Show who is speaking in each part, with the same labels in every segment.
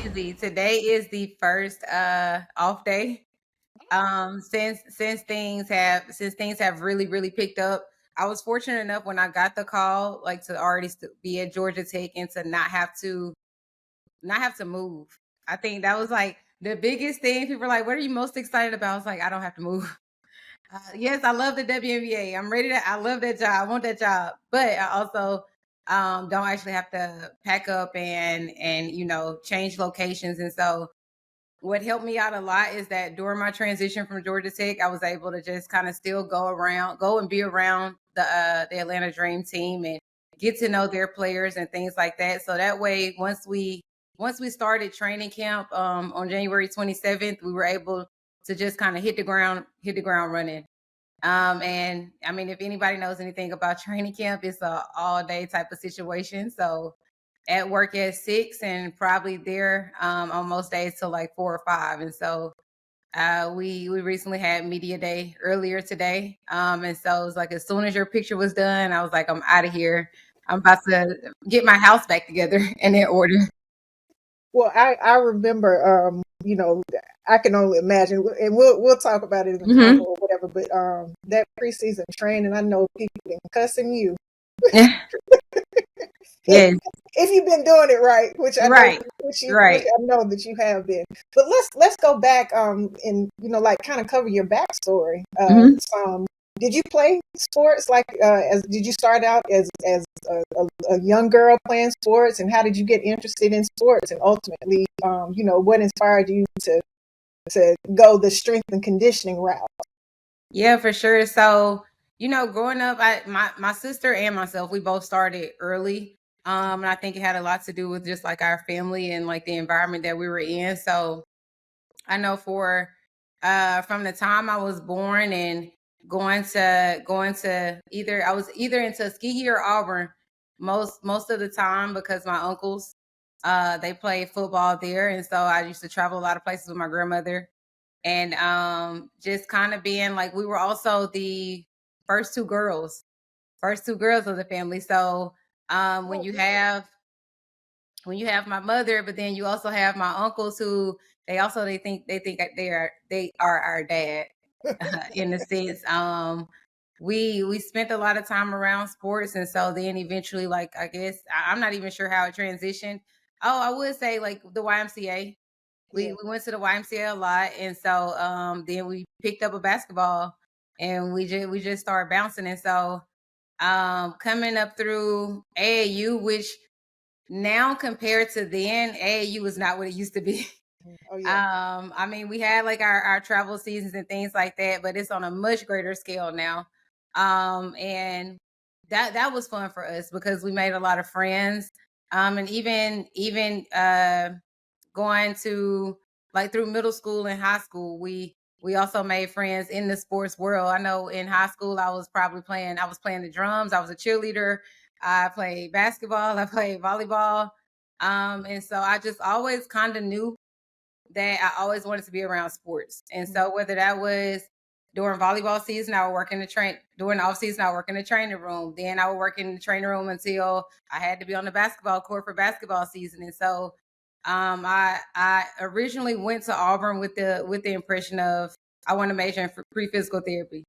Speaker 1: busy. Today is the first off day. Since things have really picked up. I was fortunate enough when I got the call, like to already be at Georgia Tech and to not have to move. I think that was like the biggest thing. People were like, "What are you most excited about?" I was like, "I don't have to move." Yes, I love the WNBA. I'm ready to. I love that job. I want that job, but I also don't actually have to pack up and change locations. And so, what helped me out a lot is that during my transition from Georgia Tech, I was able to just kind of still go and be around the Atlanta Dream team and get to know their players and things like that. So that way, once we started training camp on January 27th, we were able to just kind of hit the ground running. And I mean, if anybody knows anything about training camp, it's a all day type of situation. So at work at 6 and probably there on most days till like 4 or 5. And so we recently had media day earlier today. And so it was like as soon as your picture was done, I was like, I'm out of here. I'm about to get my house back together and in order.
Speaker 2: Well, I remember, I can only imagine, and we'll talk about it in the
Speaker 1: Hmm.
Speaker 2: convo or whatever. But that preseason training, I know people been cussing you if
Speaker 1: Yes.
Speaker 2: if you've been doing it right, which I know,
Speaker 1: Right.
Speaker 2: which
Speaker 1: Right.
Speaker 2: I know that you have been. But let's go back, and like kind of cover your backstory.
Speaker 1: Hmm.
Speaker 2: Some Did you play sports? Like, as did you start out as a young girl playing sports, and how did you get interested in sports, and ultimately, what inspired you to go the strength and conditioning route?
Speaker 1: Yeah, for sure. So, growing up, my sister and myself, we both started early. And I think it had a lot to do with just like our family and like the environment that we were in. So I know for from the time I was born and going to either I was either in Tuskegee or Auburn most of the time because my uncles they played football there, and so I used to travel a lot of places with my grandmother. And just kind of being like we were also the first two girls first two girls of the family. So when
Speaker 2: Oh,
Speaker 1: you
Speaker 2: really?
Speaker 1: have my mother, but then you also have my uncles who they think they are our dad in a sense. We spent a lot of time around sports, and so then eventually, like I guess I'm not even sure how it transitioned. Oh, I would say like the YMCA. We
Speaker 2: Yeah.
Speaker 1: we went to the YMCA a lot, and so then we picked up a basketball, and we just started bouncing. And so coming up through AAU, which now compared to then, AAU is not what it used to be.
Speaker 2: Oh, yeah.
Speaker 1: I mean, we had like our travel seasons and things like that, but it's on a much greater scale now. And that was fun for us because we made a lot of friends. And even going to like through middle school and high school, we also made friends in the sports world. I know in high school I was playing the drums, I was a cheerleader, I played basketball, I played volleyball. And so I just always kind of knew that I always wanted to be around sports. And so whether that was during volleyball season, I would work in the train during the off season, I would work in the training room. Then I would work in the training room until I had to be on the basketball court for basketball season. And so I originally went to Auburn with the impression of I want to major in pre-physical therapy.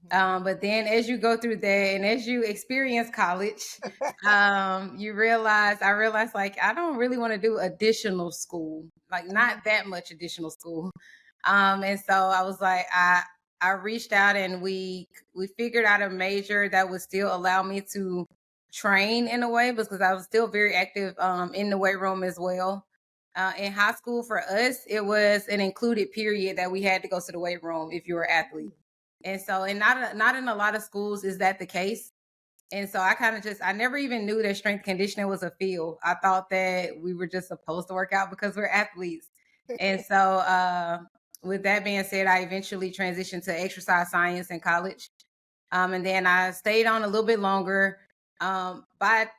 Speaker 1: But then as you go through that and as you experience college, I realized like I don't really want to do additional school, like not that much additional school. And so I was like, I reached out and we figured out a major that would still allow me to train in a way because I was still very active in the weight room as well. In high school for us, it was an included period that we had to go to the weight room if you were an athlete. And so, and not in a lot of schools is that the case. And so I kind of just I never even knew that strength conditioning was a field. I thought that we were just supposed to work out because we're athletes. And so with that being said, I eventually transitioned to exercise science in college. And then I stayed on a little bit longer. But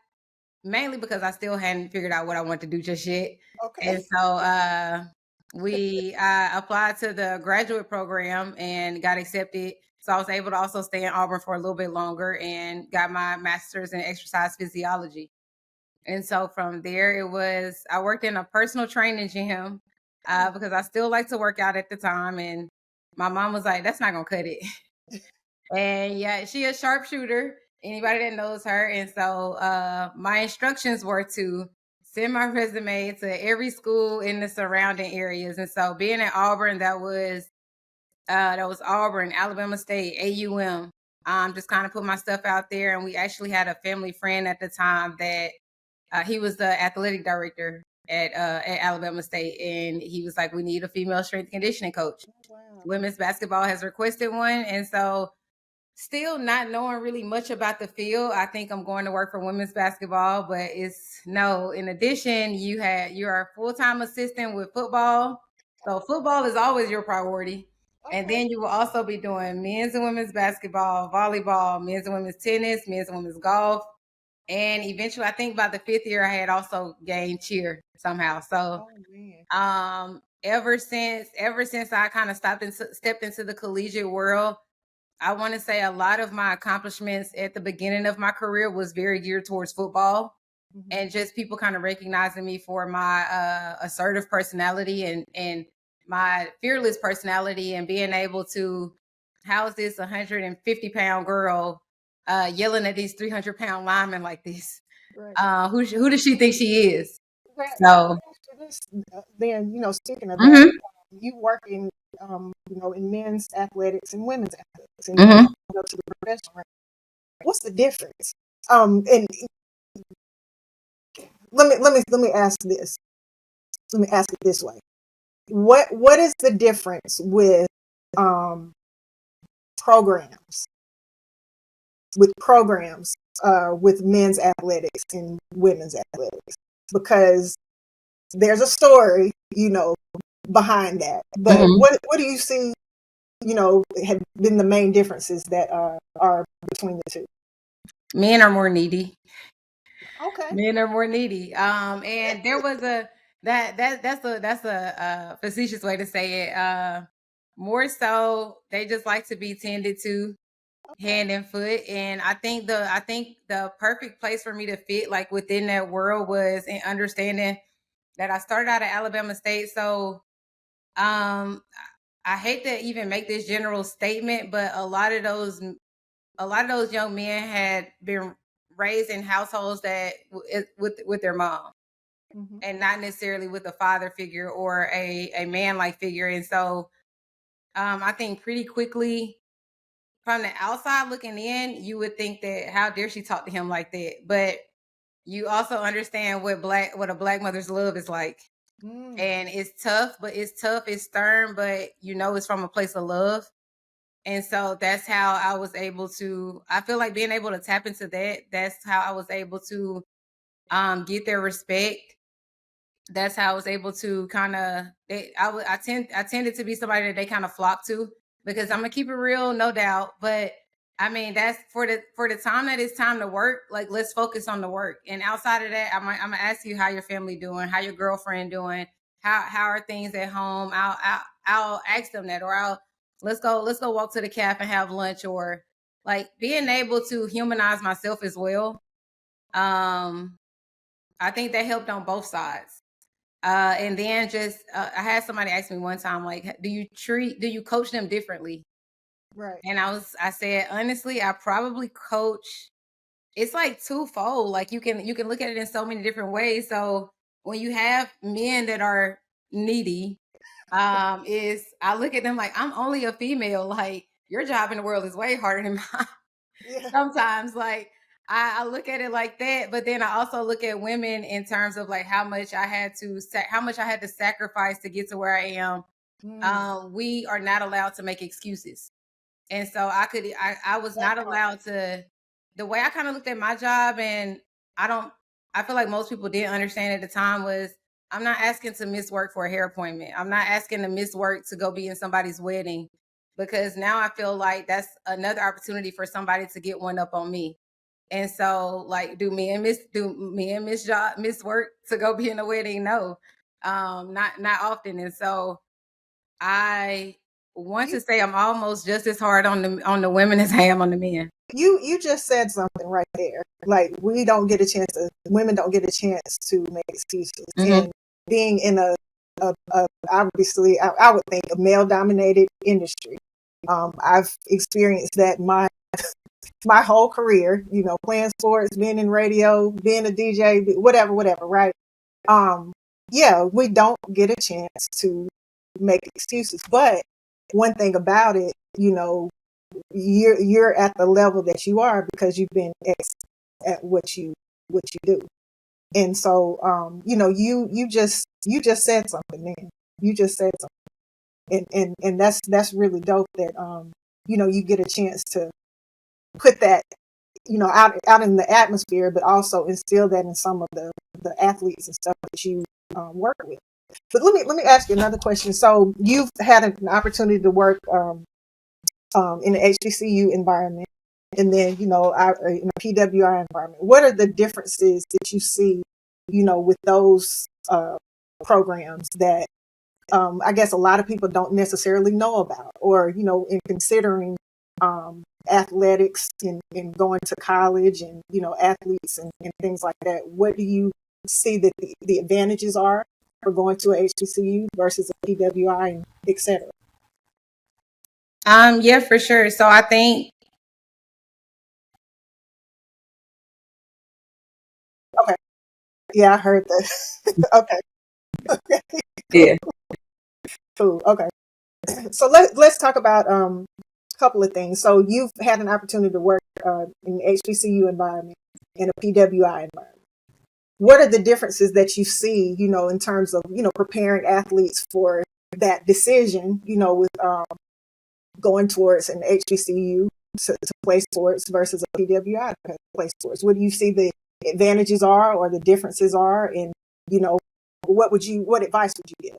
Speaker 1: mainly because I still hadn't figured out what I wanted to do just yet.
Speaker 2: Okay.
Speaker 1: And so we I applied to the graduate program and got accepted. So I was able to also stay in Auburn for a little bit longer and got my master's in exercise physiology. And so from there, I worked in a personal training gym because I still like to work out at the time. And my mom was like, that's not going to cut it. And yeah, she a sharpshooter, anybody that knows her. And so my instructions were to send my resume to every school in the surrounding areas. And so being at Auburn, that was Auburn, Alabama State, AUM. Just kind of put my stuff out there. And we actually had a family friend at the time that he was the athletic director at Alabama State. And he was like, we need a female strength conditioning coach.
Speaker 2: Wow.
Speaker 1: Women's basketball has requested one. And so still not knowing really much about the field, I think I'm going to work for women's basketball, but in addition, you're a full-time assistant with football. So football is always your priority.
Speaker 2: Okay.
Speaker 1: And then you will also be doing men's and women's basketball, volleyball, men's and women's tennis, men's and women's golf. And eventually, I think by the 5th year, I had also gained cheer somehow. So, ever since I kind of stepped into the collegiate world, I want to say a lot of my accomplishments at the beginning of my career was very geared towards football. Mm-hmm. And just people kind of recognizing me for my assertive personality and my fearless personality, and being able to house this 150-pound girl yelling at these 300-pound linemen like this. Right. Who does she think she is?
Speaker 2: Right.
Speaker 1: So
Speaker 2: then, speaking of that, you work in in men's athletics and women's athletics, and go to the professional rank. What's the difference? And let me ask this. Let me ask it this way: What is the difference with programs with men's athletics and women's athletics? Because there's a story, behind that. But what do you see, have been the main differences that are between the two?
Speaker 1: Men are more needy.
Speaker 2: Okay.
Speaker 1: Men are more needy. And there was that's a facetious way to say it. More so, they just like to be tended to, hand and foot. And I think the perfect place for me to fit like within that world was in understanding that I started out at Alabama State. So I hate to even make this general statement, but a lot of those young men had been raised in households that with their mom, and not necessarily with a father figure or a man like figure. And so I think pretty quickly, from the outside looking in, you would think that how dare she talk to him like that? But you also understand what a black mother's love is like. And it's tough, it's stern, but it's from a place of love. And so that's how I was able to, I feel like being able to tap into that's how I was able to get their respect. That's how I was able to kind of, I tended to be somebody that they kind of flock to, because I'm gonna keep it real, no doubt. But I mean, that's for the time that it's time to work. Like, let's focus on the work. And outside of that, I'm gonna ask you how your family doing, how your girlfriend doing, how are things at home. I'll ask them that, or let's go walk to the cafe and have lunch, or like being able to humanize myself as well. I think that helped on both sides. And then just I had somebody ask me one time, like, do you coach them differently?
Speaker 2: Right.
Speaker 1: And I said, honestly, I probably coach. It's like twofold. Like you can look at it in so many different ways. So when you have men that are needy, is I look at them like, I'm only a female. Like, your job in the world is way harder than mine. Yeah. Sometimes, like, I look at it like that, but then I also look at women in terms of like how much I had to sacrifice to get to where I am. We are not allowed to make excuses, and so I was not allowed to. The way I kind of looked at my job, and I feel like most people didn't understand at the time, was I'm not asking to miss work for a hair appointment. I'm not asking to miss work to go be in somebody's wedding, because now I feel like that's another opportunity for somebody to get one up on me. And so, like, do me and miss work to go be in a wedding? No, not often. And so I want to say I'm almost just as hard on the women as I am on the men.
Speaker 2: You just said something right there. Like women don't get a chance to make excuses. And being in a obviously I would think a male dominated industry. I've experienced that my whole career, playing sports, being in radio, being a DJ, whatever, right? Yeah, we don't get a chance to make excuses. But one thing about it, you're at the level that you are because you've been at what you do. And so you just said something, man. You just said something. And that's really dope that you get a chance to put that out in the atmosphere, but also instill that in some of the athletes and stuff that you work with. But let me ask you another question. So you've had an opportunity to work in the HBCU environment, and then in a PWI environment. What are the differences that you see, with those programs that I guess a lot of people don't necessarily know about, or in considering athletics and going to college and athletes and things like that? What do you see that the advantages are for going to a HBCU versus a PWI, and et cetera?
Speaker 1: Yeah, for sure. So I think.
Speaker 2: Okay. Yeah, I heard that. Okay. Okay. Cool.
Speaker 1: Yeah.
Speaker 2: Cool. Okay. So let's talk about a couple of things. So you've had an opportunity to work in the HBCU environment and a PWI environment. What are the differences that you see, in terms of, preparing athletes for that decision, with going towards an HBCU to play sports versus a PWI to play sports? What do you see the advantages are or the differences are? And, what advice would you give?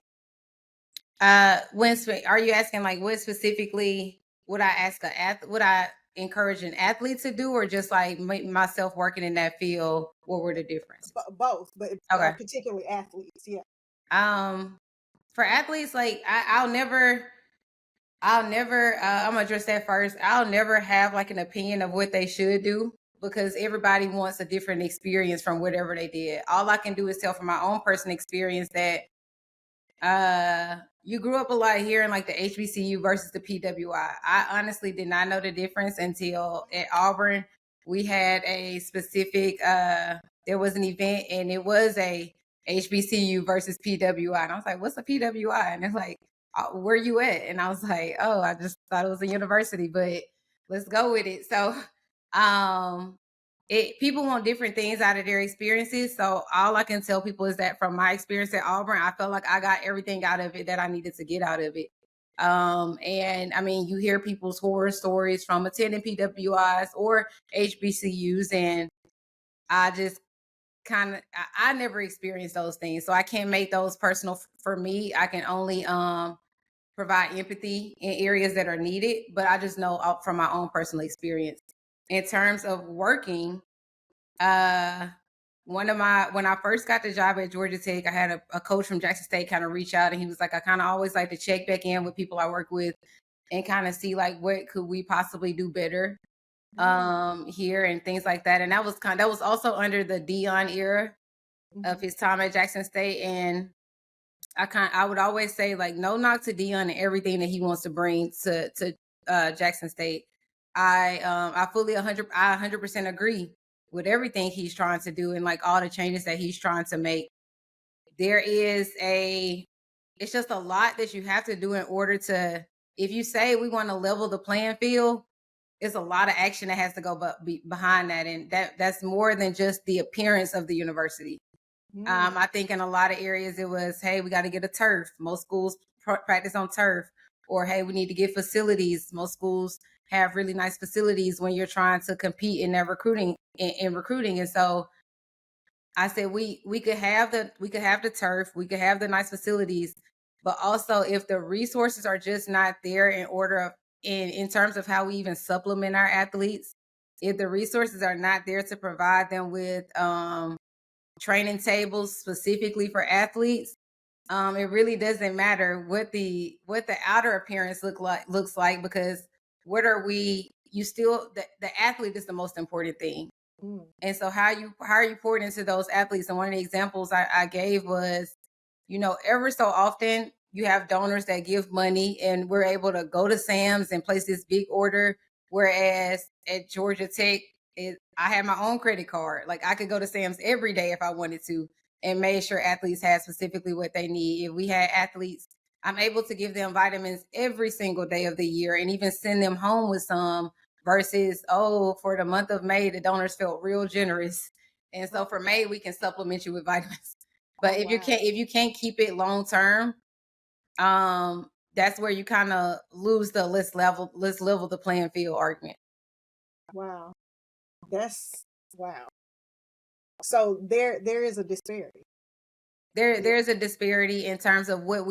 Speaker 1: Are you asking like what specifically would I would I encourage an athlete to do, or just like myself working in that field? What were the differences?
Speaker 2: Both, but
Speaker 1: Okay.
Speaker 2: Particularly athletes. Yeah.
Speaker 1: For athletes, like I'll never. I'm gonna address that first. I'll never have like an opinion of what they should do because everybody wants a different experience from whatever they did. All I can do is tell from my own personal experience that you grew up a lot hearing like the HBCU versus the PWI. I honestly did not know the difference until at Auburn we had a specific there was an event and it was a HBCU versus PWI, and I was like, what's a PWI? And it's like, where you at? And I was like, oh, I just thought it was a university, but let's go with it. So people want different things out of their experiences. So all I can tell people is that from my experience at Auburn, I felt like I got everything out of it that I needed to get out of it. And I mean, you hear people's horror stories from attending PWIs or HBCUs, and I just I never experienced those things. So I can't make those personal for me. I can only provide empathy in areas that are needed, but I just know from my own personal experience. In terms of working, when I first got the job at Georgia Tech, I had a coach from Jackson State kind of reach out, and he was like, I kind of always like to check back in with people I work with and kind of see like what could we possibly do better here and things like that. And that was also under the Dion era of his time at Jackson State. And I would always say like no knock to Dion and everything that he wants to bring to Jackson State. I fully 100% agree with everything he's trying to do and like all the changes that he's trying to make. It's just a lot that you have to do in order to, if you say we want to level the playing field, it's a lot of action that has to go behind that. And that's more than just the appearance of the university. I think in a lot of areas it was, hey, we got to get a turf. Most schools practice on turf. Or, hey, we need to get facilities. Most schools have really nice facilities when you're trying to compete in their recruiting. And so I said we could have the turf, we could have the nice facilities, but also if the resources are just not there in terms of how we even supplement our athletes, if the resources are not there to provide them with training tables specifically for athletes, It really doesn't matter what the outer appearance looks like, because what are we? You still the athlete is the most important thing.
Speaker 2: Mm.
Speaker 1: And so how are you pouring into those athletes? And one of the examples I gave was, ever so often you have donors that give money, and we're able to go to Sam's and place this big order. Whereas at Georgia Tech, I had my own credit card. Like, I could go to Sam's every day if I wanted to, and made sure athletes had specifically what they need. If we had athletes, I'm able to give them vitamins every single day of the year, and even send them home with some, versus, for the month of May, the donors felt real generous. And so for May, we can supplement you with vitamins. But if you can't keep it long term, that's where you kind of lose the let's level the playing field argument.
Speaker 2: Wow. That's wow. So there is a disparity.
Speaker 1: There's a disparity in terms of what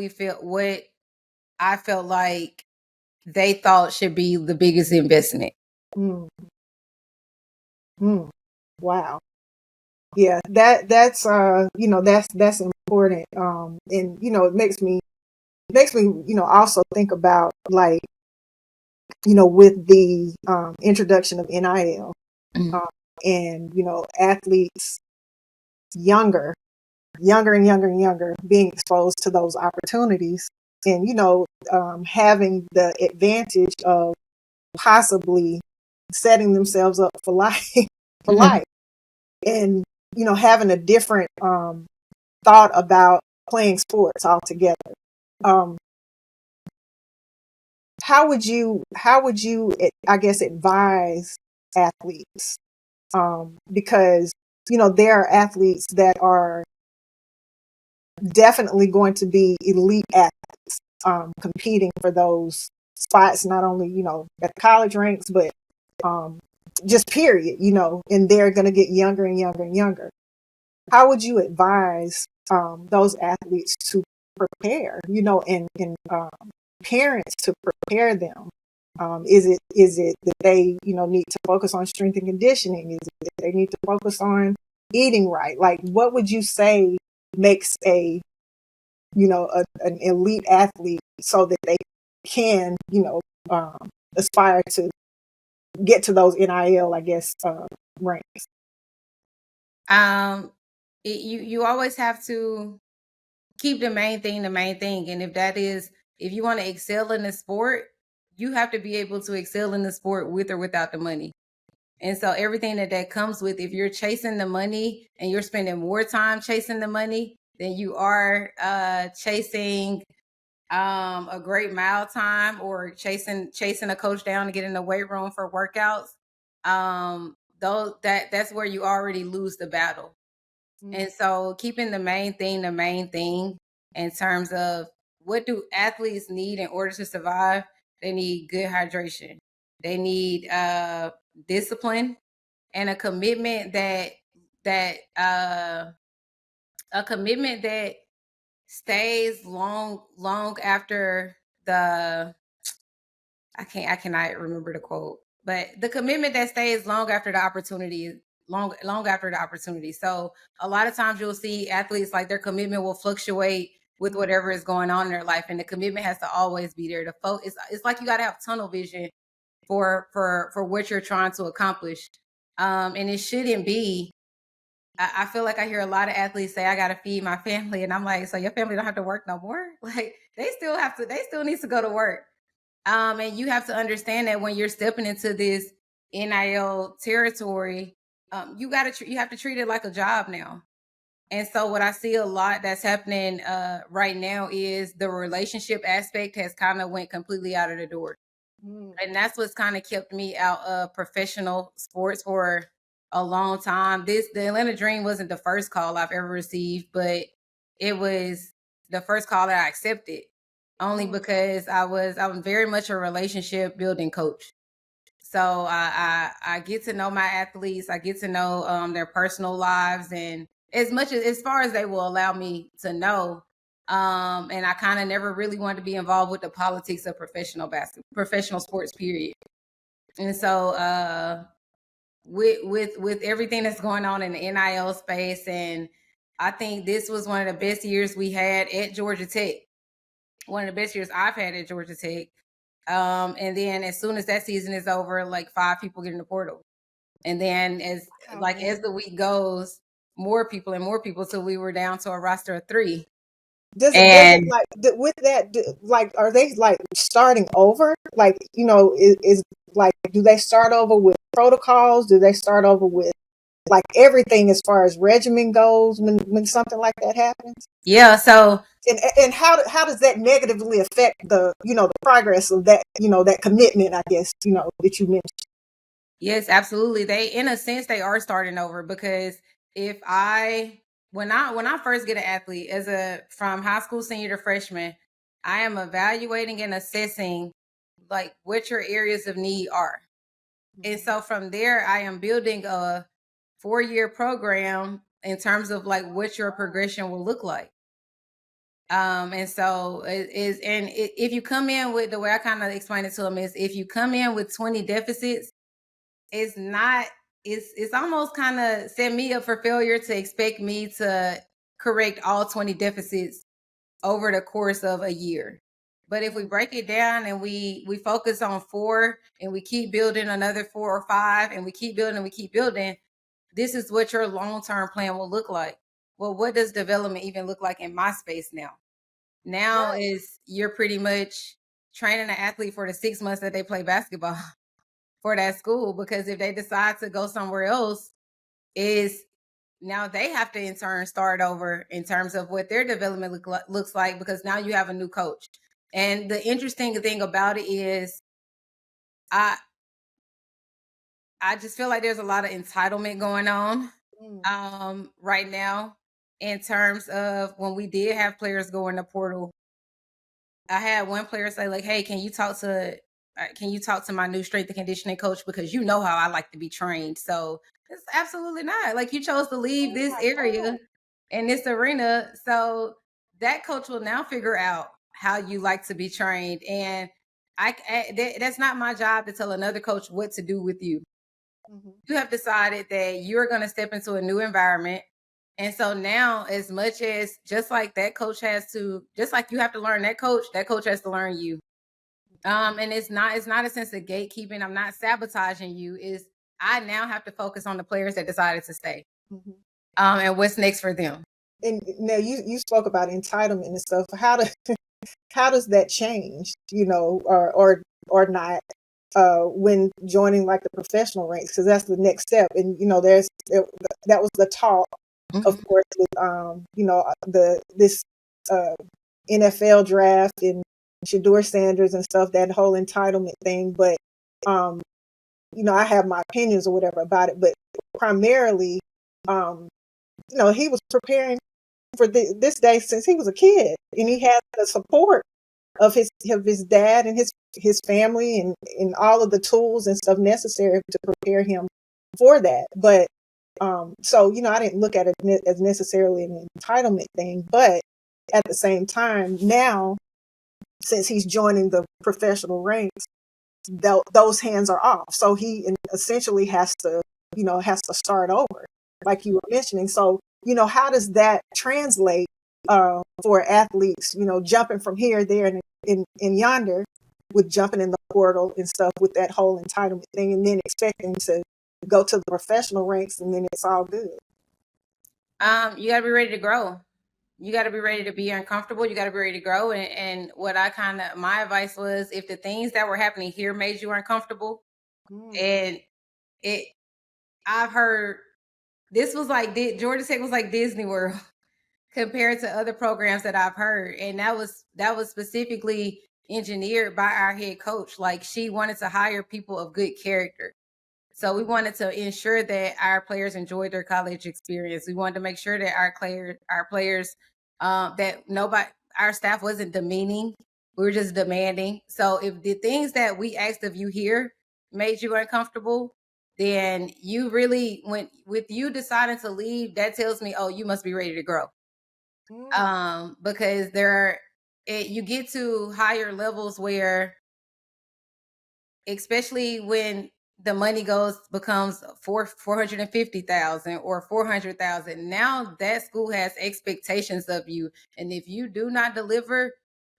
Speaker 1: I felt like they thought should be the biggest investment.
Speaker 2: Mm. Mm. Wow. Yeah, that's that's important. And it makes me also think about, like, with the introduction of NIL,
Speaker 1: Mm-hmm.
Speaker 2: and athletes younger and younger being exposed to those opportunities, and having the advantage of possibly setting themselves up for life for life, and having a different thought about playing sports altogether. How would you I guess advise athletes, because there are athletes that are definitely going to be elite athletes, competing for those spots, not only at the college ranks, but just period, and they're going to get younger and younger and younger. How would you advise those athletes to prepare, and parents to prepare them? Is it that they need to focus on strength and conditioning? Is it that they need to focus on eating right? Like, what would you say makes an elite athlete, so that they can aspire to get to those NIL, I guess, ranks?
Speaker 1: You always have to keep the main thing, and if you want to excel in the sport, you have to be able to excel in the sport with or without the money. And so everything that comes with, if you're chasing the money and you're spending more time chasing the money than you are chasing a great mile time, or chasing a coach down to get in the weight room for workouts, that's where you already lose the battle. And so keeping the main thing in terms of, what do athletes need in order to survive? They need good hydration. They need discipline, and a commitment that stays long after the I cannot remember the quote, but the commitment that stays long after the opportunity, long after the opportunity. So a lot of times you'll see athletes, like, their commitment will fluctuate with whatever is going on in their life, and the commitment has to always be there. It's like you got to have tunnel vision for what you're trying to accomplish, and it shouldn't be. I feel like I hear a lot of athletes say, I got to feed my family. And I'm like, so your family don't have to work no more? Like, they still need to go to work. And you have to understand that when you're stepping into this NIL territory, you have to treat it like a job now. And so what I see a lot that's happening right now is the relationship aspect has kind of went completely out of the door. And that's what's kind of kept me out of professional sports for a long time. The Atlanta Dream wasn't the first call I've ever received, but it was the first call that I accepted, only because I was very much a relationship building coach. So I get to know my athletes. I get to know their personal lives, and as far as they will allow me to know. And I kind of never really wanted to be involved with the politics of professional sports, period. And so with everything that's going on in the NIL space, and I think this was one of the best years we had at Georgia Tech. One of the best years I've had at Georgia Tech. And then as soon as that season is over, like 5 people get in the portal. And then as the week goes, more people and more people till we were down to a roster of 3.
Speaker 2: Does it like with that, like, are they like starting over? Like, you know, is like, do they start over with protocols? Do they start over with like everything as far as regimen goes when something like that happens?
Speaker 1: Yeah. So,
Speaker 2: and how does that negatively affect the, you know, the progress of that, you know, that commitment, I guess, you know, that you mentioned?
Speaker 1: Yes, absolutely. They, in a sense, they are starting over, because when I first get an athlete from high school senior to freshman, I am evaluating and assessing like what your areas of need are. And so from there, I am building a 4-year program in terms of like what your progression will look like. And so if you come in with, the way I kind of explain it to them is, if you come in with 20 deficits, it's not, it's almost kind of set me up for failure to expect me to correct all 20 deficits over the course of a year. But if we break it down and we focus on 4 and we keep building another 4 or 5 and we keep building, this is what your long-term plan will look like. Well, what does development even look like in my space now? Now is, you're pretty much training an athlete for the 6 months that they play basketball for that school, because if they decide to go somewhere else, is now they have to in turn start over in terms of what their development looks like, because now you have a new coach. And the interesting thing about it is, I just feel like there's a lot of entitlement going on right now, in terms of when we did have players go in the portal. I had one player say like, "Hey, can you talk to my new strength and conditioning coach, because you know how I like to be trained." So it's absolutely not. Like, you chose to leave this area and this arena, so that coach will now figure out how you like to be trained. And that's not my job to tell another coach what to do with you. You have decided that you're going to step into a new environment. And so now, as much as, just like that coach just like you have to learn that coach has to learn you. And it's not a sense of gatekeeping. I'm not sabotaging you. Is I now have to focus on the players that decided to stay. And what's next for them.
Speaker 2: And now you spoke about entitlement and stuff. How does that change, you know, or not, when joining like the professional ranks? Because that's the next step. And you know, that was the talk, of course, with you know, this NFL draft and Shador Sanders and stuff, that whole entitlement thing. But you know, I have my opinions or whatever about it. But primarily, you know, he was preparing for this day since he was a kid, and he had the support of his dad and his family, and all of the tools and stuff necessary to prepare him for that. But so, you know, I didn't look at it as necessarily an entitlement thing, but at the same time, now since he's joining the professional ranks, those hands are off. So he essentially has to start over, like you were mentioning. So, you know, how does that translate for athletes, you know, jumping from here, there, and in yonder, with jumping in the portal and stuff, with that whole entitlement thing, and then expecting to go to the professional ranks and then it's all good?
Speaker 1: You got to be ready to grow. You got to be ready to be uncomfortable. You got to be ready to grow. And what my advice was, if the things that were happening here made you uncomfortable, and I've heard this was like, Georgia Tech was like Disney World compared to other programs that I've heard. And that was specifically engineered by our head coach. Like, she wanted to hire people of good character. So we wanted to ensure that our players enjoyed their college experience. We wanted to make sure that our players, our staff wasn't demeaning. We were just demanding. So if the things that we asked of you here made you uncomfortable, then you really, with you deciding to leave, that tells me, oh, you must be ready to grow. Because you get to higher levels where, especially when the money becomes 450,000 or 400,000. Now that school has expectations of you, and if you do not deliver,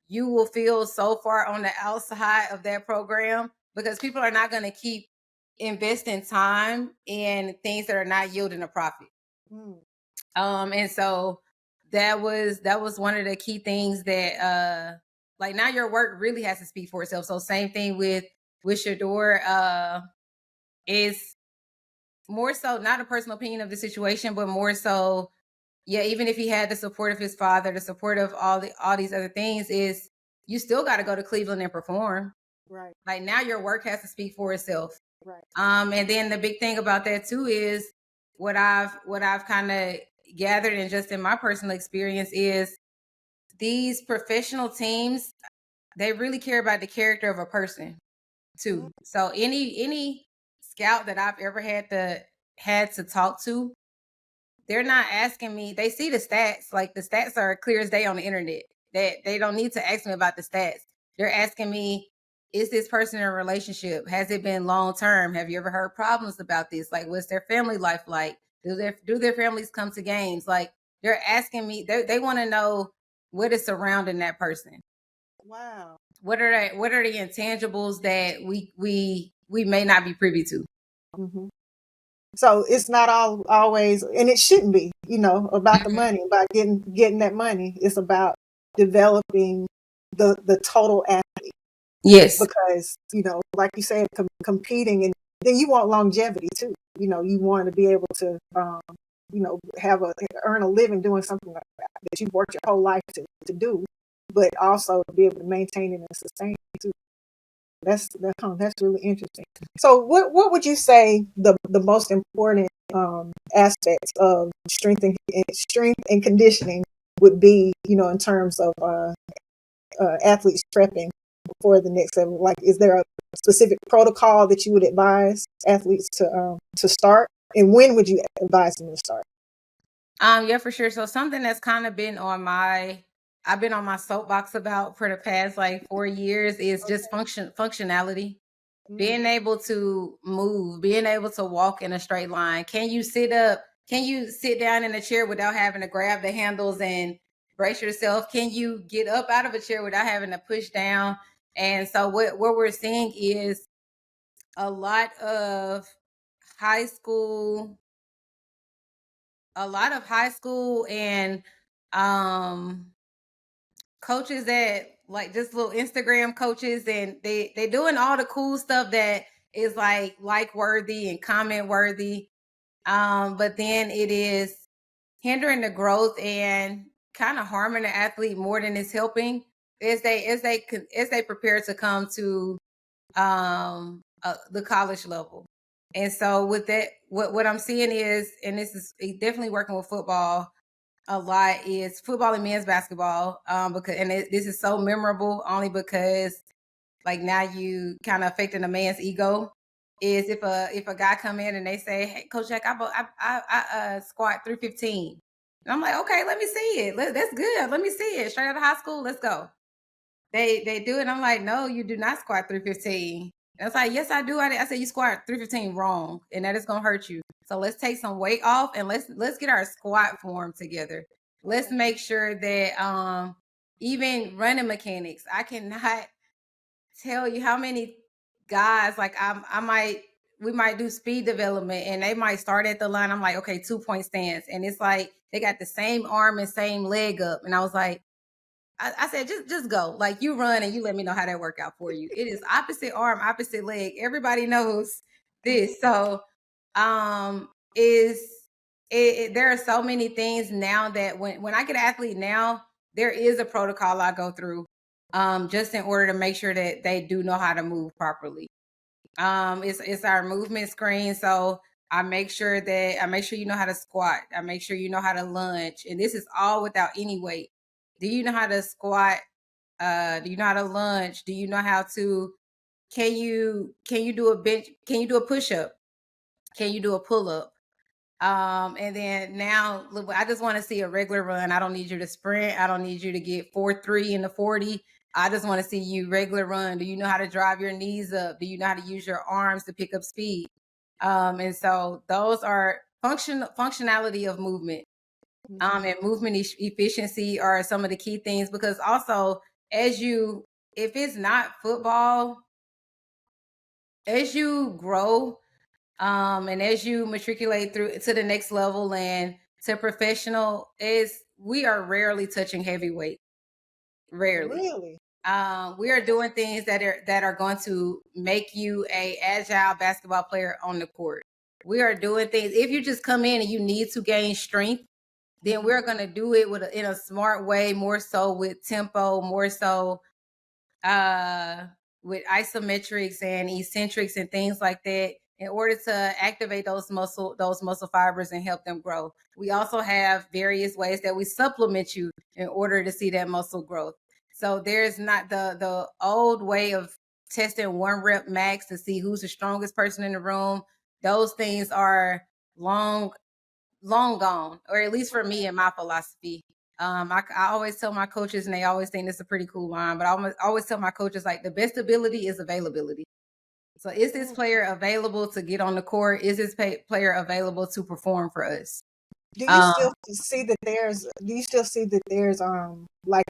Speaker 1: you will feel so far on the outside of that program, because people are not going to keep investing time in things that are not yielding a profit. And so that was one of the key things that like, now your work really has to speak for itself. So same thing with Shador. Is more so not a personal opinion of the situation, but more so, yeah, even if he had the support of his father, the support of all these other things, is you still got to go to Cleveland and perform.
Speaker 2: Right.
Speaker 1: Like, now your work has to speak for itself.
Speaker 2: Right.
Speaker 1: And then the big thing about that too is what I've kind of gathered, and just in my personal experience, is these professional teams, they really care about the character of a person too. So any scout that I've ever had to talk to, they're not asking me. They see the stats. Like, the stats are clear as day on the internet. That they don't need to ask me about the stats. They're asking me, is this person in a relationship? Has it been long term? Have you ever heard problems about this? Like, what's their family life like? Do their families come to games? Like, they're asking me. They want to know what is surrounding that person.
Speaker 2: Wow.
Speaker 1: What are the intangibles that we may not be privy to?
Speaker 2: Mm-hmm. So it's not always, and it shouldn't be, about the money, about getting that money. It's about developing the total athlete.
Speaker 1: Yes.
Speaker 2: Because, like you said, competing, and then you want longevity too. You want to be able to, earn a living doing something like that you've worked your whole life to do, but also to be able to maintain it and sustain it too. That's really interesting. So what would you say the most important aspects of strength and conditioning would be, in terms of athletes prepping for the next level? Like, is there a specific protocol that you would advise athletes to start, and when would you advise them to start?
Speaker 1: Yeah, for sure. So something that's kind of been I've been on my soapbox about for the past like 4 years is just functionality. Being able to move, being able to walk in a straight line. Can you sit down in a chair without having to grab the handles and brace yourself? Can you get up out of a chair without having to push down? And so what we're seeing is a lot of high school and coaches that, like, just little Instagram coaches, and they doing all the cool stuff that is like worthy and comment worthy, but then it is hindering the growth and kind of harming the athlete more than it's helping, as they prepare to come to the college level. And so with that, what I'm seeing is, and this is definitely working with football a lot, is football and men's basketball, because this is so memorable only because, like, now you kind of affecting a man's ego. Is if a guy come in and they say, "Hey, Coach Jack, I squat 315," and I'm like, "Okay, let me see it. That's good. Let me see it. Straight out of high school, let's go." They do it. I'm like, "No, you do not squat 315." And it's like, "Yes, I do." I said, "You squat 315 wrong, and that is gonna hurt you. So let's take some weight off and let's get our squat form together. Let's make sure that even running mechanics, I cannot tell you how many guys, like, we might do speed development and they might start at the line. I'm like, okay, 2-point stance, and it's like they got the same arm and same leg up, and I was like, I said, just go. Like, you run and you let me know how that work out for you. It is opposite arm, opposite leg. Everybody knows this. So, there are so many things now that when I get an athlete now, there is a protocol I go through, just in order to make sure that they do know how to move properly. It's our movement screen. So I make sure you know how to squat. I make sure you know how to lunge. And this is all without any weight. Do you know how to squat? Do you know how to lunge? Do you know how to, can you do a bench? Can you do a push-up? Can you do a pull-up? And then now, look, I just want to see a regular run. I don't need you to sprint. I don't need you to get 4.3 in the 40. I just want to see you regular run. Do you know how to drive your knees up? Do you know how to use your arms to pick up speed? And so those are functionality of movement. And movement efficiency are some of the key things, because also if it's not football, as you grow, and as you matriculate through to the next level and to professional, we are rarely touching heavyweight. Rarely.
Speaker 2: Really?
Speaker 1: We are doing things that are going to make you a agile basketball player on the court. We are doing things. If you just come in and you need to gain strength, then we're going to do it in a smart way, more so with tempo, more so with isometrics and eccentrics and things like that, in order to activate those muscle fibers and help them grow. We also have various ways that we supplement you in order to see that muscle growth. So there's not the old way of testing 1 rep max to see who's the strongest person in the room. Those things are long gone, or at least for me and my philosophy. I always tell my coaches, and they always think it's a pretty cool line, but I always tell my coaches, like, the best ability is availability. So is this player available to get on the court? Is this player available to perform for us?
Speaker 2: Do you still see that there's like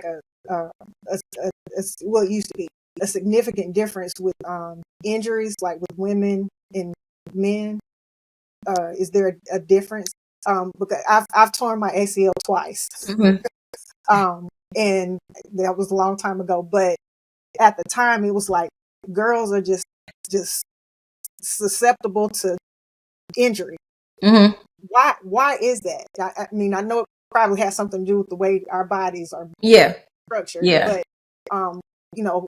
Speaker 2: what used to be a significant difference with injuries, like with women and men? Is there a difference? Because I've torn my ACL twice. And that was a long time ago, but at the time it was like girls are just susceptible to injury. Why is that? I mean, I know it probably has something to do with the way our bodies are structured, but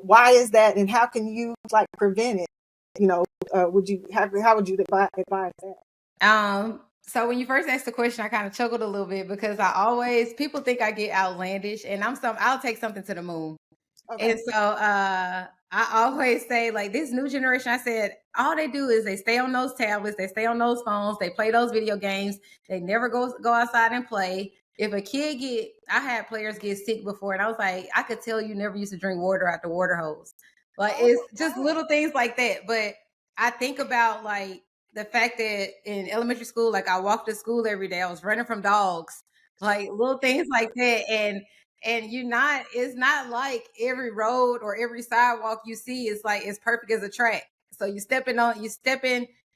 Speaker 2: why is that, and how can you like prevent it? How would you advise that?
Speaker 1: So when you first asked the question, I kind of chuckled a little bit, because people think I get outlandish, and I'll take something to the moon. Okay. And so I always say, like, this new generation, I said, all they do is they stay on those tablets, they stay on those phones, they play those video games, they never go outside and play. If a kid I had players get sick before, and I was like, I could tell you never used to drink water out the water hose. Like, it's just little things like that. But I think about, like, the fact that in elementary school, like, I walked to school every day, I was running from dogs, like little things like that. And it's not like every road or every sidewalk you see is like as perfect as a track. So you stepping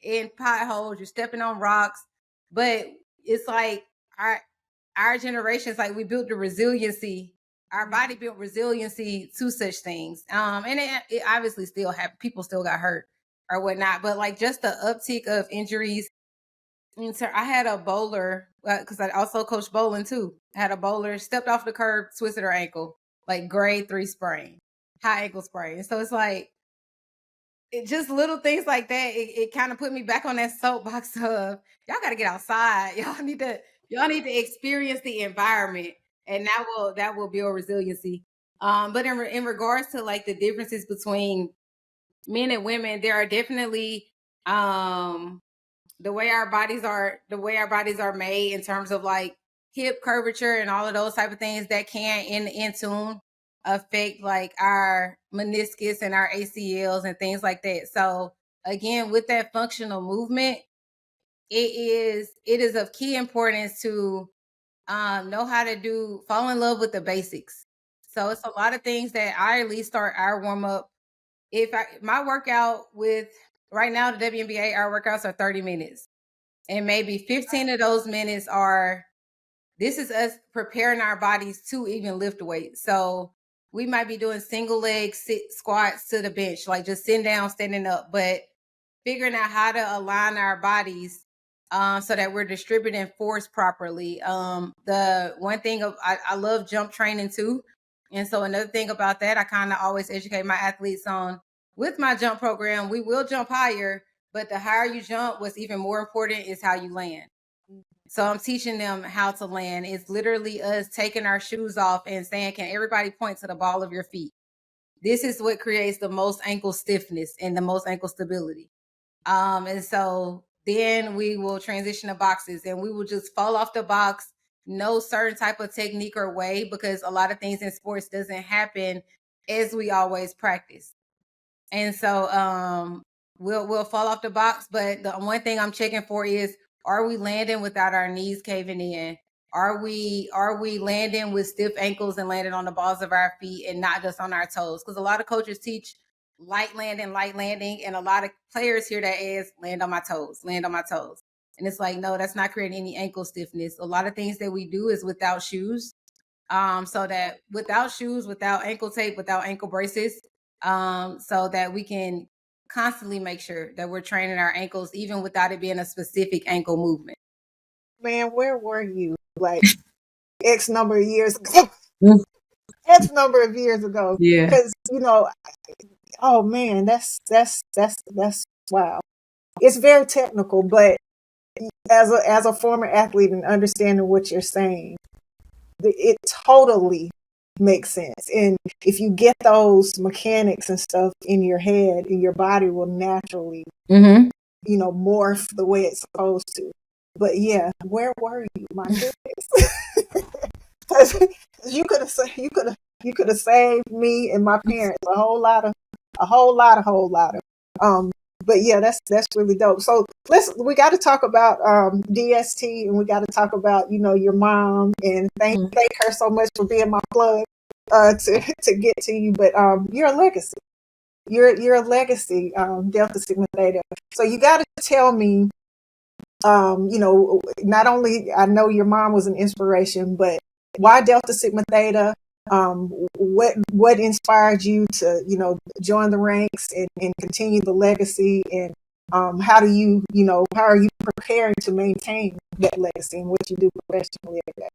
Speaker 1: in potholes, you're stepping on rocks, but it's like our generations, like, we built the resiliency. Our body built resiliency to such things. And it obviously still people still got hurt or whatnot, but like just the uptick of injuries. And so I had a bowler, because I also coached bowling too. I had a bowler, stepped off the curb, twisted her ankle, like grade 3 sprain, high ankle sprain. So it's like, just little things like that. It kind of put me back on that soapbox of, y'all got to get outside. Y'all need to experience the environment, and that will build resiliency. But in regards to like the differences between men and women, there are definitely the way our bodies are made in terms of like hip curvature and all of those type of things that can in tune affect like our meniscus and our ACLs and things like that. So again, with that functional movement, it is of key importance to know how to fall in love with the basics. So it's a lot of things that I at least start our warm up. My workout with right now, the WNBA, our workouts are 30 minutes. And maybe 15 of those minutes this is us preparing our bodies to even lift weight. So we might be doing single leg squats to the bench, like just sitting down, standing up, but figuring out how to align our bodies so that we're distributing force properly. The one thing I love jump training too. And so another thing about that, I kind of always educate my athletes on, with my jump program, we will jump higher, but the higher you jump, what's even more important is how you land. So I'm teaching them how to land. It's literally us taking our shoes off and saying, can everybody point to the ball of your feet? This is what creates the most ankle stiffness and the most ankle stability. And so then we will transition to boxes, and we will just fall off the box, no certain type of technique or way, because a lot of things in sports doesn't happen as we always practice. And so we'll fall off the box, but the one thing I'm checking for is, are we landing without our knees caving in? Are we landing with stiff ankles and landing on the balls of our feet and not just on our toes? Because a lot of coaches teach light landing, and a lot of players hear that as land on my toes. And it's like, no, that's not creating any ankle stiffness. A lot of things that we do is without shoes. So that without shoes, without ankle tape, without ankle braces, so that we can constantly make sure that we're training our ankles, even without it being a specific ankle movement.
Speaker 2: Man, where were you like X number of years ago? X number of years ago.
Speaker 1: Yeah.
Speaker 2: Because, oh man, that's wow. It's very technical, but as a former athlete and understanding what you're saying, it totally makes sense. And if you get those mechanics and stuff in your head, and your body will naturally, morph the way it's supposed to. But yeah, where were you? My goodness. you could have saved me and my parents a whole lot of. But yeah, that's really dope. So we got to talk about DST, and we got to talk about your mom, and thank her so much for being my plug to get to you. But you're a legacy. You're a legacy, Delta Sigma Theta. So you got to tell me, not only I know your mom was an inspiration, but why Delta Sigma Theta? What inspired you to join the ranks and continue the legacy, and how are you preparing to maintain that legacy and what you do professionally every day?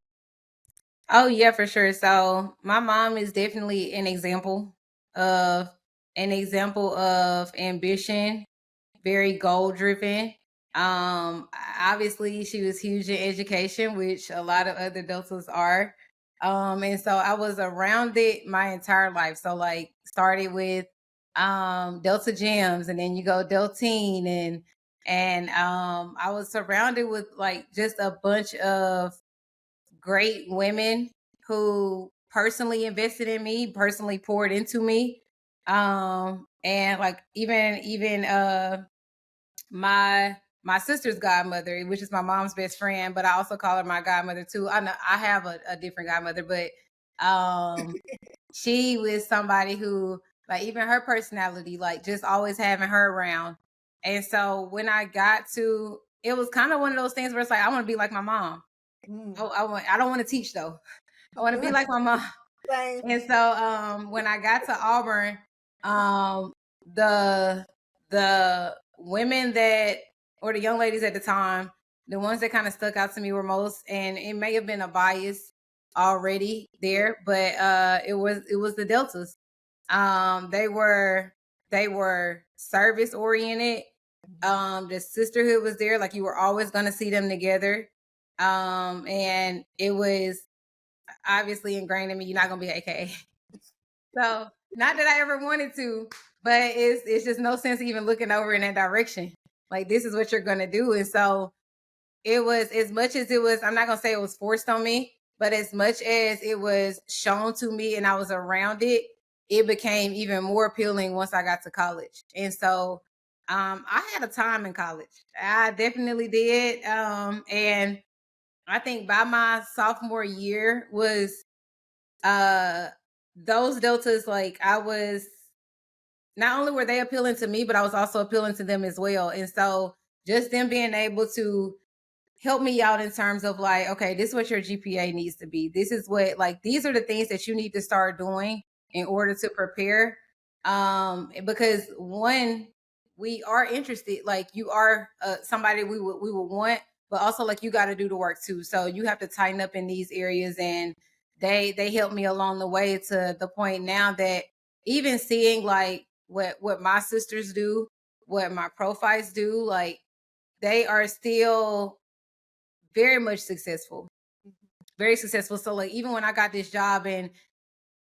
Speaker 1: Oh yeah, for sure. So my mom is definitely an example of ambition, very goal driven. Obviously she was huge in education, which a lot of other Deltas are. And so I was around it my entire life. So like started with Delta Gyms, and then you go Deltine, and I was surrounded with like just a bunch of great women who personally invested in me, personally poured into me. And like even my sister's godmother, which is my mom's best friend, but I also call her my godmother too. I know I have a different godmother, but she was somebody who, like, even her personality, like just always having her around. And so when I got to, it was kind of one of those things where it's like, I want to be like my mom. I don't want to teach though. I want to be like my mom.
Speaker 2: Same.
Speaker 1: And so when I got to Auburn, the women that, or the young ladies at the time, the ones that kind of stuck out to me were most, and it may have been a bias already there, but it was the Deltas. They were service oriented. The sisterhood was there, like you were always going to see them together. And it was obviously ingrained in me, you're not gonna be an AKA. So not that I ever wanted to, but it's just no sense even looking over in that direction. Like, this is what you're gonna do. And so it was, as much as it was, I'm not gonna say it was forced on me, but as much as it was shown to me and I was around it, it became even more appealing once I got to college. And so I had a time in college. I definitely did. And I think by my sophomore year was those Deltas, like, I was, not only were they appealing to me, but I was also appealing to them as well. And so just them being able to help me out in terms of like, okay, this is what your GPA needs to be. This is what, like, these are the things that you need to start doing in order to prepare. Because one, we are interested, like you are somebody we would want, but also like you got to do the work too. So you have to tighten up in these areas, and they helped me along the way to the point now that even seeing like what my sisters do, what my profiles do, like they are still very much successful, very successful. So like even when I got this job, and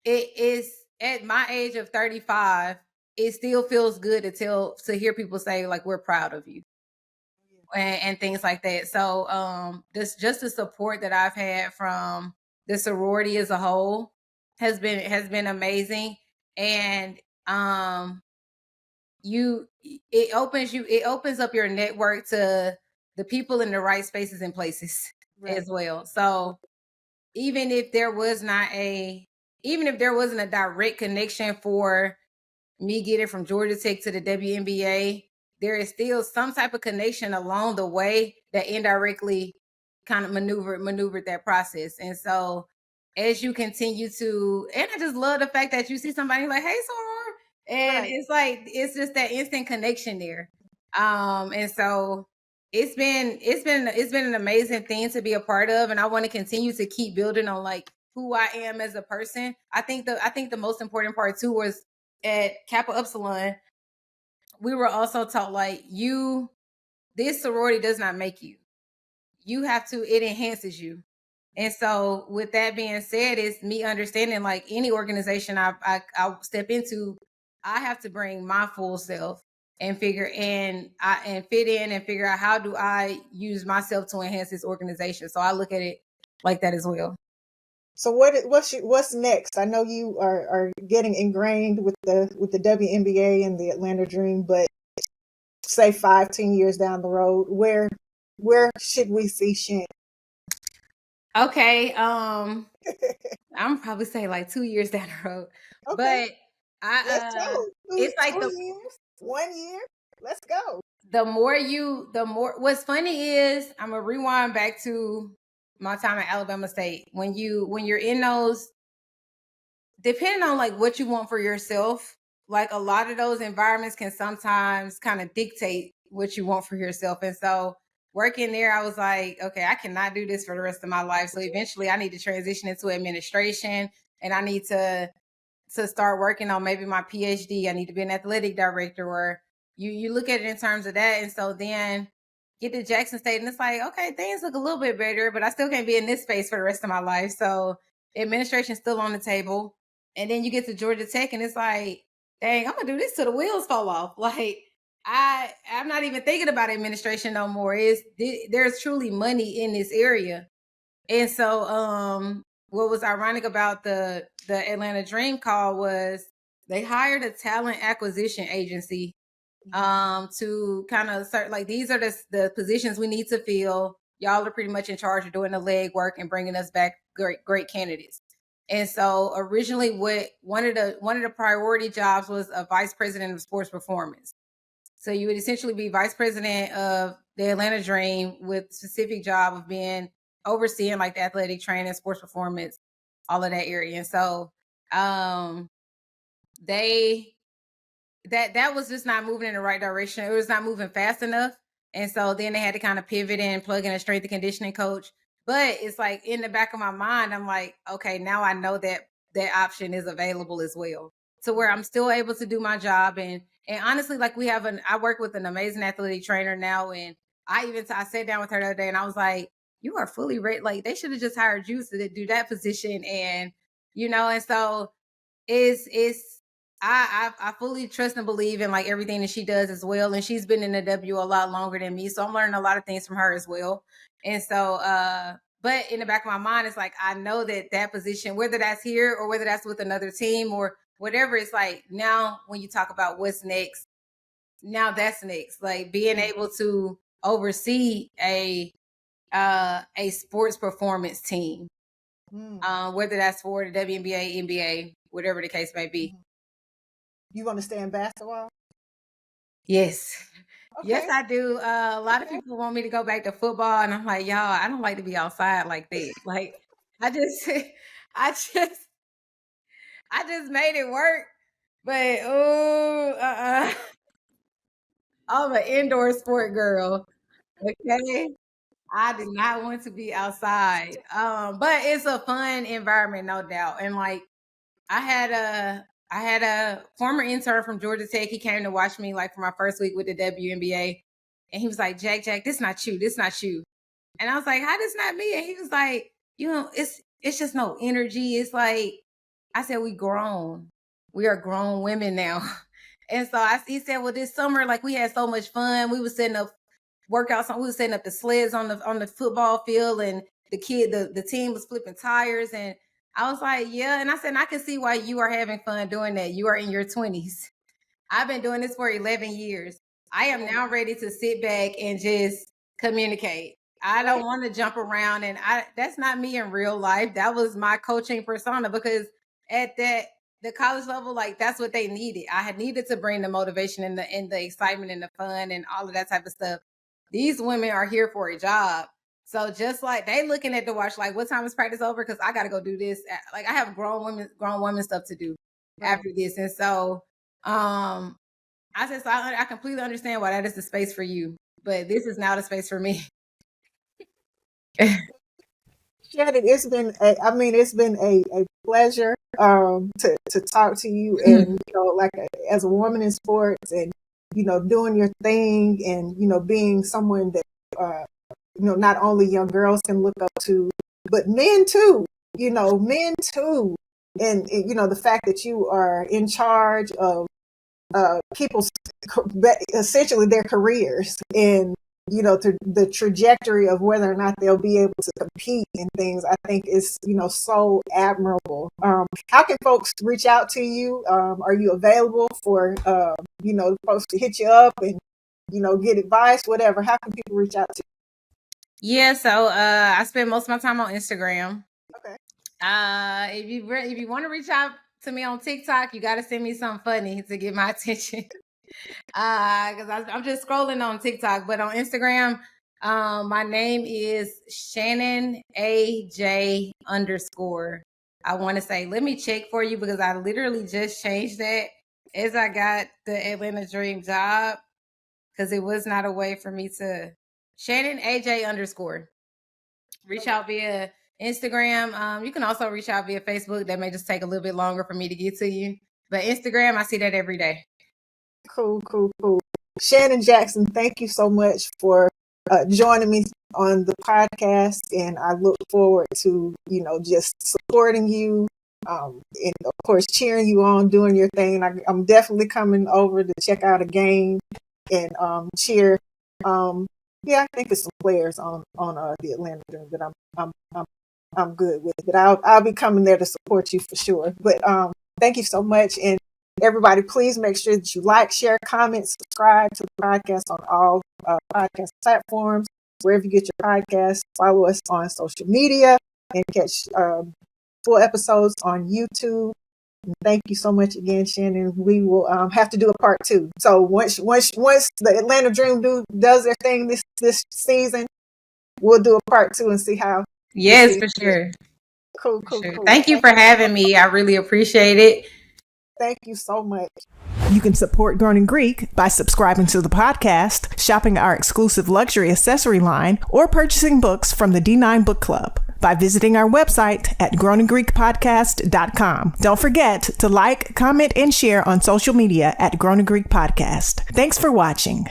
Speaker 1: it is at my age of 35, it still feels good to hear people say like, we're proud of you, and things like that. So just the support that I've had from the sorority as a whole has been amazing. And it opens up your network to the people in the right spaces and places as well. So even if there wasn't a direct connection for me getting from Georgia Tech to the WNBA, there is still some type of connection along the way that indirectly kind of maneuvered that process. And so as you continue to, and I just love the fact that you see somebody like, hey, Soror, and it's like it's just that instant connection there. And so it's been an amazing thing to be a part of, and I want to continue to keep building on like who I am as a person. I think the most important part too was at Kappa Upsilon, we were also taught like this sorority does not make you. You have to, it enhances you. And so with that being said, it's me understanding like any organization I step into, I have to bring my full self and fit in and figure out how do I use myself to enhance this organization. So I look at it like that as well.
Speaker 2: So what's next? I know you are getting ingrained with the WNBA and the Atlanta Dream, but say 5-10 years down the road, where should we see Shannon?
Speaker 1: Okay, I'm probably say like 2 years down the road,
Speaker 2: okay.
Speaker 1: But
Speaker 2: Let's go.
Speaker 1: it's like
Speaker 2: 2 years, 1 year. Let's go.
Speaker 1: The more. What's funny is I'm gonna rewind back to my time at Alabama State. When you're in those, depending on like what you want for yourself, like a lot of those environments can sometimes kind of dictate what you want for yourself. And so working there, I was like, okay, I cannot do this for the rest of my life. So eventually I need to transition into administration, and I need to start working on maybe my PhD. I need to be an athletic director, or you look at it in terms of that. And so then get to Jackson State, and it's like, okay, things look a little bit better, but I still can't be in this space for the rest of my life. So administration's still on the table. And then you get to Georgia Tech, and it's like, dang, I'm gonna do this till the wheels fall off. Like I'm not even thinking about administration no more. There's truly money in this area. And so what was ironic about the Atlanta Dream call was they hired a talent acquisition agency to kind of start like, these are the positions we need to fill. Y'all are pretty much in charge of doing the leg work and bringing us back great candidates. And so originally one of the priority jobs was a vice president of sports performance. So you would essentially be vice president of the Atlanta Dream with specific job of being overseeing like the athletic training, sports performance, all of that area. And so that was just not moving in the right direction. It was not moving fast enough. And so then they had to kind of pivot and plug in a strength and conditioning coach. But it's like in the back of my mind, I'm like, okay, now I know that that option is available as well, to where I'm still able to do my job. And honestly, like I work with an amazing athletic trainer now. And I sat down with her the other day, and I was like, you are fully ready. Like they should have just hired you to do that position. And, and so it's I fully trust and believe in like everything that she does as well. And she's been in the W a lot longer than me. So I'm learning a lot of things from her as well. And so, but in the back of my mind, it's like, I know that position, whether that's here or whether that's with another team or whatever, it's like now when you talk about what's next, now that's next. Like being able to oversee a sports performance team, whether that's for the WNBA, NBA, whatever the case may be.
Speaker 2: You want to stay in basketball?
Speaker 1: Yes. Okay. Yes, I do. A lot of people want me to go back to football, and I'm like, y'all, I don't like to be outside like that. Like, I just made it work. But I'm an indoor sport girl. Okay. I do not want to be outside. But it's a fun environment, no doubt. And like I had a former intern from Georgia Tech. He came to watch me like for my first week with the WNBA. And he was like, Jack, this not you. This not you. And I was like, how this not me? And he was like, it's just no energy. It's like, I said, we grown. We are grown women now. And so he said, well, this summer, like we had so much fun. We was setting up workouts. We was setting up the sleds on the football field, and the team was flipping tires. And I was like, yeah. And I said, I can see why you are having fun doing that. You are in your 20s. I've been doing this for 11 years. I am now ready to sit back and just communicate. I don't want to jump around, and that's not me in real life. That was my coaching persona, because at the college level, like, that's what they needed. I had needed to bring the motivation and the excitement and the fun and all of that type of stuff. These women are here for a job. So just like they looking at the watch, like, what time is practice over? Because I got to go do this. Like, I have grown women stuff to do after this. And so I said, so I completely understand why that is the space for you, but this is now the space for me.
Speaker 2: Shannon, it's been a pleasure to talk to you, and like as a woman in sports, and doing your thing, and being someone that not only young girls can look up to, but men too. Men too, and the fact that you are in charge of people's essentially their careers, and the trajectory of whether or not they'll be able to compete in things, I think is so admirable. How can folks reach out to you? Are you available for folks to hit you up and get advice, whatever? How can people reach out to you?
Speaker 1: Yeah, so I spend most of my time on Instagram.
Speaker 2: Okay.
Speaker 1: If you want to reach out to me on TikTok, you got to send me something funny to get my attention. Because I'm just scrolling on TikTok, but on Instagram, my name is Shannon AJ _. I want to say, let me check for you, because I literally just changed that as I got the Atlanta Dream job, because it was not a way for me to Shannon AJ _. Reach out via Instagram. You can also reach out via Facebook. That may just take a little bit longer for me to get to you, but Instagram, I see that every day.
Speaker 2: Cool. Shannon Jackson, thank you so much for joining me on the podcast, and I look forward to just supporting you, and of course cheering you on, doing your thing. I'm definitely coming over to check out a game and cheer. I think there's some players on the Atlanta Dream that I'm good with, but I'll be coming there to support you for sure. But thank you so much. And everybody, please make sure that you like, share, comment, subscribe to the podcast on all podcast platforms, wherever you get your podcasts. Follow us on social media and catch full episodes on YouTube. And thank you so much again, Shannon. We will have to do a part 2. So once the Atlanta Dream does their thing this season, we'll do a part 2 and see how.
Speaker 1: Yes, for sure.
Speaker 2: Cool.
Speaker 1: Thank you for having me. I really appreciate it.
Speaker 2: Thank you so much.
Speaker 3: You can support Grown in Greek by subscribing to the podcast, shopping our exclusive luxury accessory line, or purchasing books from the D9 Book Club by visiting our website at growningreekpodcast.com. Don't forget to like, comment, and share on social media at Grown in Greek Podcast. Thanks for watching.